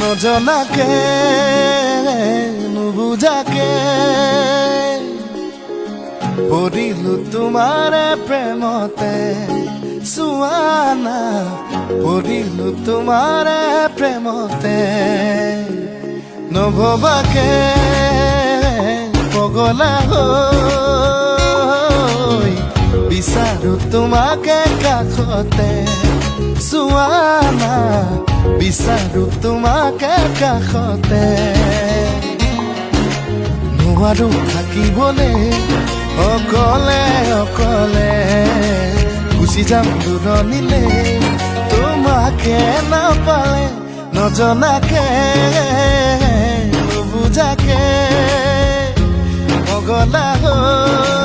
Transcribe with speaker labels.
Speaker 1: নজনাকে নুবুজাকে পৰিলো তোমাৰে প্ৰেমতে চুৱানা পৰিলো তোমাৰে প্ৰেমতে নভবাকে পগলা হৈ বিচাৰো তোমাকে কাষতে চুৱানা বিচাৰো তোমাকে কাষতে নোৱাৰো থাকিবলে অকলে অকলে গুচি যাম দূৰণিলে তোমাকে নাপালে নজনাকে নুবুজাকে পগলা হৈ